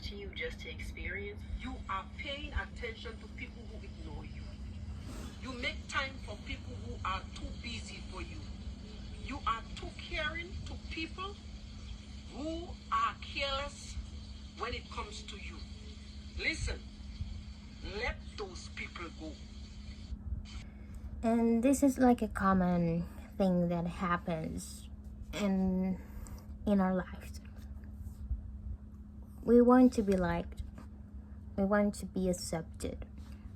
to you just to experience. You are paying attention to people who ignore you. You make time for people who are too busy for you. You are too caring to people who are careless when it comes to you. Listen, let those people go. And this is like a common thing that happens in our lives. We want to be liked. We want to be accepted.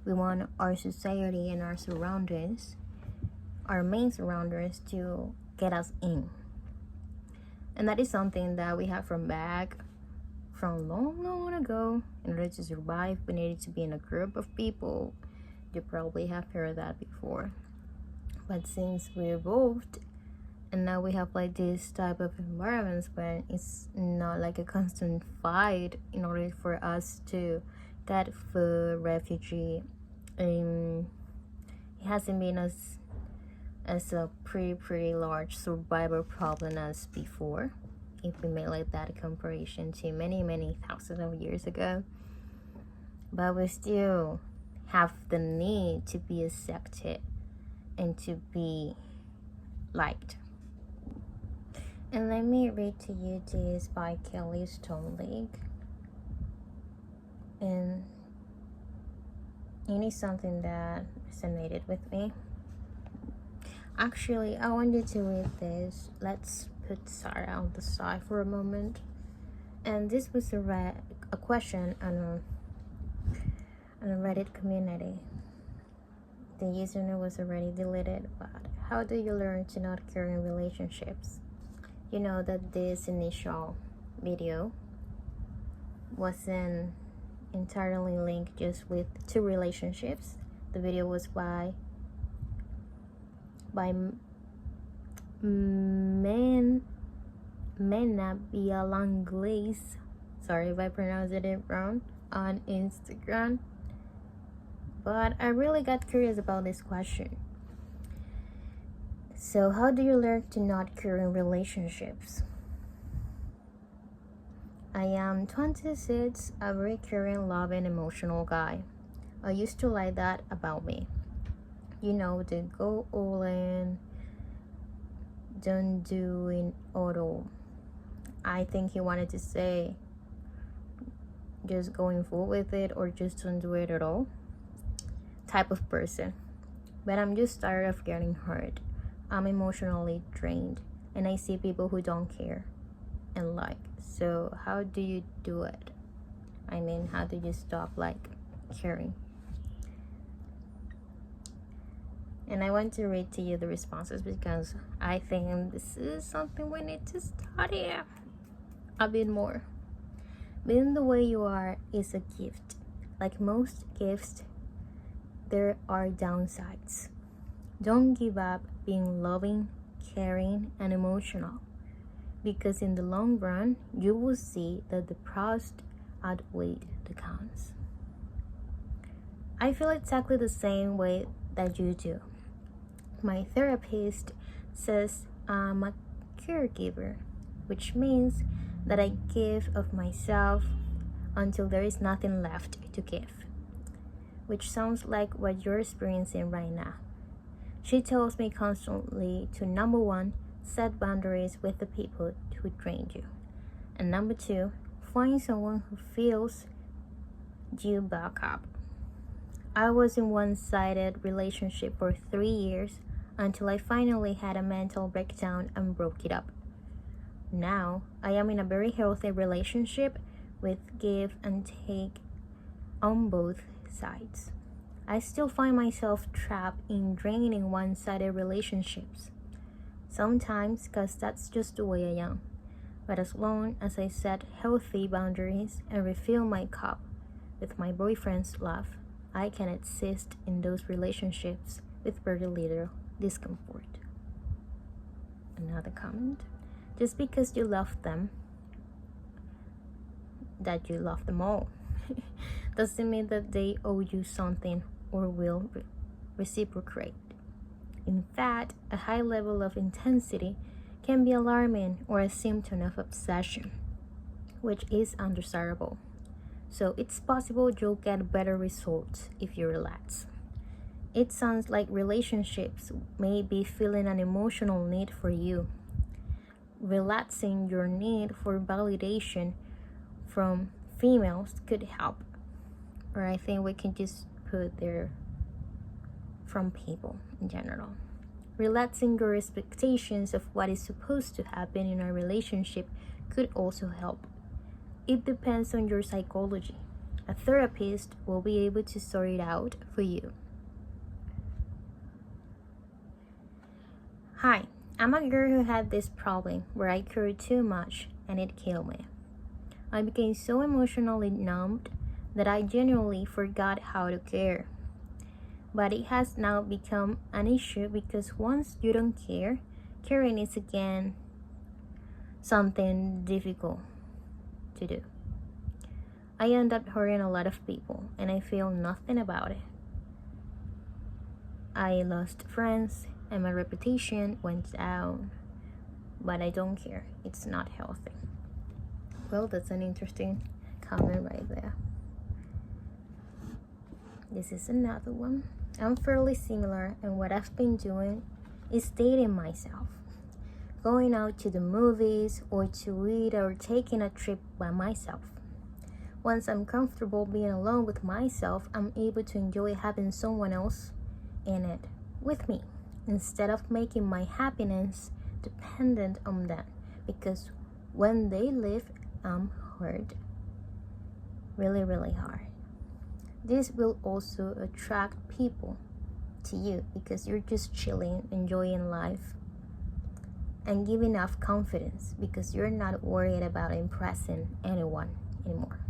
We want our society and our surroundings, our main surroundings, to get us in. And that is something that we have from long ago. In order to survive, we needed to be in a group of people. You probably have heard that before. But since we evolved, and now we have like this type of environments where it's not like a constant fight in order for us to get food, refugee. It hasn't been as a pretty large survival problem as before, if we make like that comparison to many thousands of years ago. But we still have the need to be accepted and to be liked. And let me read to you this by Kelly Stoneleague. And it is something that resonated with me. Actually, I wanted to read this. Let's put Sarah on the side for a moment. And this was a question on a Reddit community. The username was already deleted, but how do you learn to not care in relationships? You know that this initial video wasn't entirely linked just with two relationships. The video was by Mena Bialanglaze. Sorry if I pronounced it wrong, on Instagram. But I really got curious about this question. So how do you learn to not care in relationships? I am 26, a very caring, loving, emotional guy. I used to like that about me. You know, the go all in, don't do in auto. I think he wanted to say just going full with it or just don't do it at all type of person. But I'm just tired of getting hurt. I'm emotionally drained and I see people who don't care and like. So how do you do it? I mean, how do you stop like caring? And I want to read to you the responses because I think this is something we need to study a bit more. Being the way you are is a gift. Like most gifts, there are downsides. Don't give up being loving, caring, and emotional, because in the long run, you will see that the pros outweigh the cons. I feel exactly the same way that you do. My therapist says I'm a caregiver, which means that I give of myself until there is nothing left to give, which sounds like what you're experiencing right now. She tells me constantly to, number one, set boundaries with the people who drain you, and number two, find someone who fills you back up. I was in one-sided relationship for 3 years until I finally had a mental breakdown and broke it up. Now, I am in a very healthy relationship with give and take on both sides. I still find myself trapped in draining one-sided relationships. Sometimes, because that's just the way I am. But as long as I set healthy boundaries and refill my cup with my boyfriend's love, I can exist in those relationships with very little discomfort. Another comment. Just because you love them, that you love them all, doesn't mean that they owe you something or will reciprocate. In fact, a high level of intensity can be alarming or a symptom of obsession, which is undesirable. So it's possible you'll get better results if you relax. It sounds like relationships may be feeling an emotional need for you. Relaxing your need for validation from females could help. Or I think we can just put there from people in general. Relaxing your expectations of what is supposed to happen in a relationship could also help. It depends on your psychology. A therapist will be able to sort it out for you. Hi, I'm a girl who had this problem where I cared too much and it killed me. I became so emotionally numbed that I genuinely forgot how to care. But it has now become an issue because once you don't care, caring is again something difficult to do. I end up hurting a lot of people and I feel nothing about it. I lost friends and my reputation went down, but I don't care. It's not healthy. Well, that's an interesting comment right there. This is another one. I'm fairly similar, and what I've been doing is dating myself. Going out to the movies or to eat or taking a trip by myself. Once I'm comfortable being alone with myself, I'm able to enjoy having someone else in it with me instead of making my happiness dependent on them, because when they leave, I'm hurt really, really hard. This will also attract people to you because you're just chilling, enjoying life, and giving off confidence because you're not worried about impressing anyone anymore.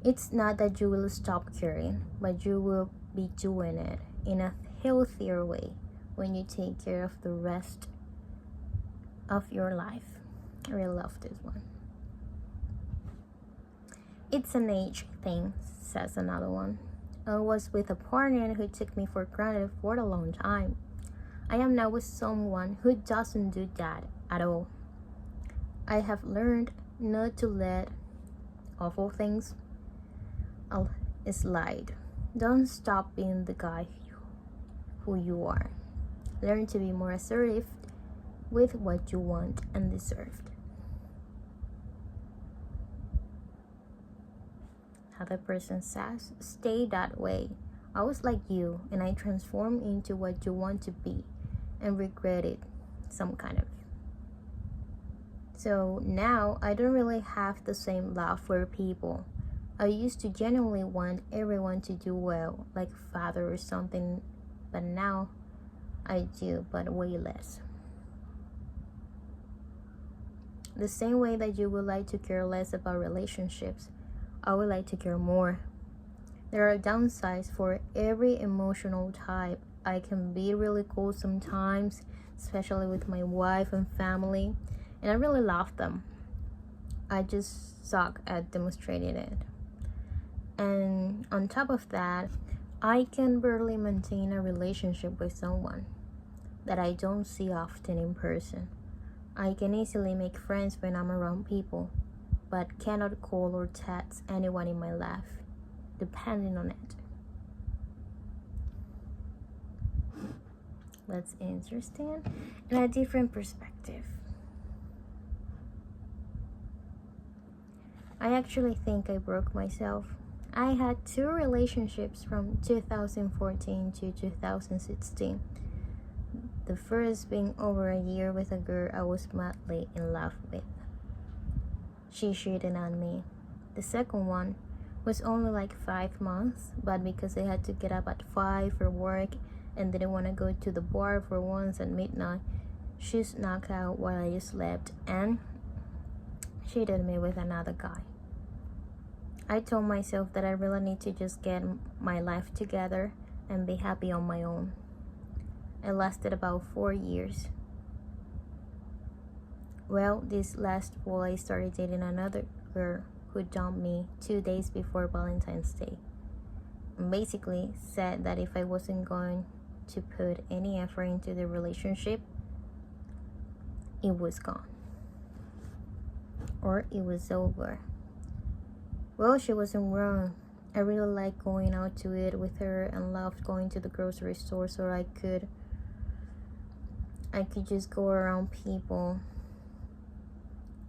It's not that you will stop caring, but you will be doing it in a healthier way when you take care of the rest of your life. I really love this one. It's an age thing, says another one. I was with a partner who took me for granted for a long time. I am now with someone who doesn't do that at all. I have learned not to let awful things slide. Don't stop being the guy who you are. Learn to be more assertive with what you want and deserve. Other person says, stay that way. I was like you and I transformed into what you want to be and regret it some kind of. So now I don't really have the same love for people. I used to genuinely want everyone to do well, like father or something, but now I do, but way less. The same way that you would like to care less about relationships, I would like to care more. There are downsides for every emotional type. I can be really cool sometimes, especially with my wife and family, and I really love them. I just suck at demonstrating it. And on top of that, I can barely maintain a relationship with someone that I don't see often in person. I can easily make friends when I'm around people, but cannot call or text anyone in my life, depending on it. That's interesting and a different perspective. I actually think I broke myself. I had 2 relationships from 2014 to 2016. The first being over a year with a girl I was madly in love with. She cheated on me. The second one was only like 5 months, but because I had to get up at 5 for work and didn't want to go to the bar for once at midnight, she snuck out while I slept and cheated me with another guy. I told myself that I really need to just get my life together and be happy on my own. It lasted about 4 years. Well, this last fall I started dating another girl who dumped me 2 days before Valentine's Day. And basically said that if I wasn't going to put any effort into the relationship, it was gone. or it was over. Well, she wasn't wrong. I really liked going out to eat with her and loved going to the grocery store so I could just go around people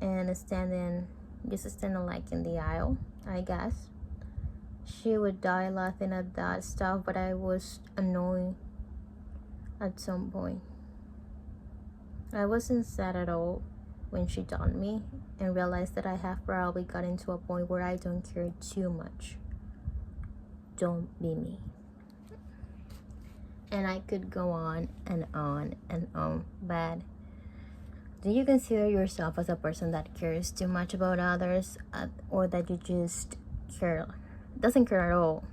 and standing like in the aisle, I guess. She would die laughing at that stuff, but I was annoyed at some point. I wasn't sad at all when she dumped me and realized that I have probably gotten to a point where I don't care too much. Don't be me. And I could go on and on and on, but do you consider yourself as a person that cares too much about others, or that you just doesn't care at all,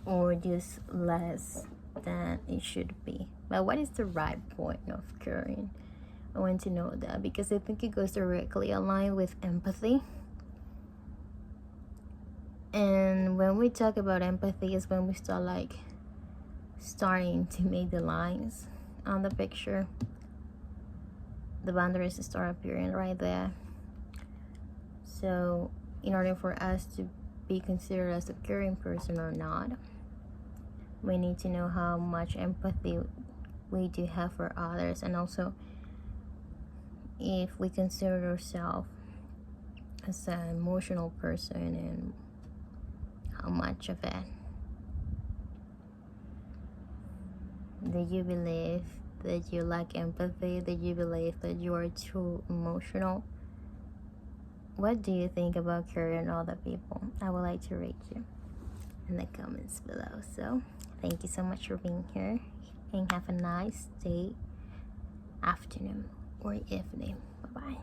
or just less than it should be? But what is the right point of caring? I want to know that, because I think it goes directly aligned with empathy. And when we talk about empathy is when we start starting to make the lines on the picture. The boundaries start appearing right there. So in order for us to be considered as a caring person or not, we need to know how much empathy we do have for others, and also if we consider ourselves as an emotional person, and how much of it. Do you believe that you lack empathy? Do you believe that you are too emotional? What do you think about caring other people? I would like to read you in the comments below. So thank you so much for being here, and have a nice day, afternoon, or evening. Bye bye.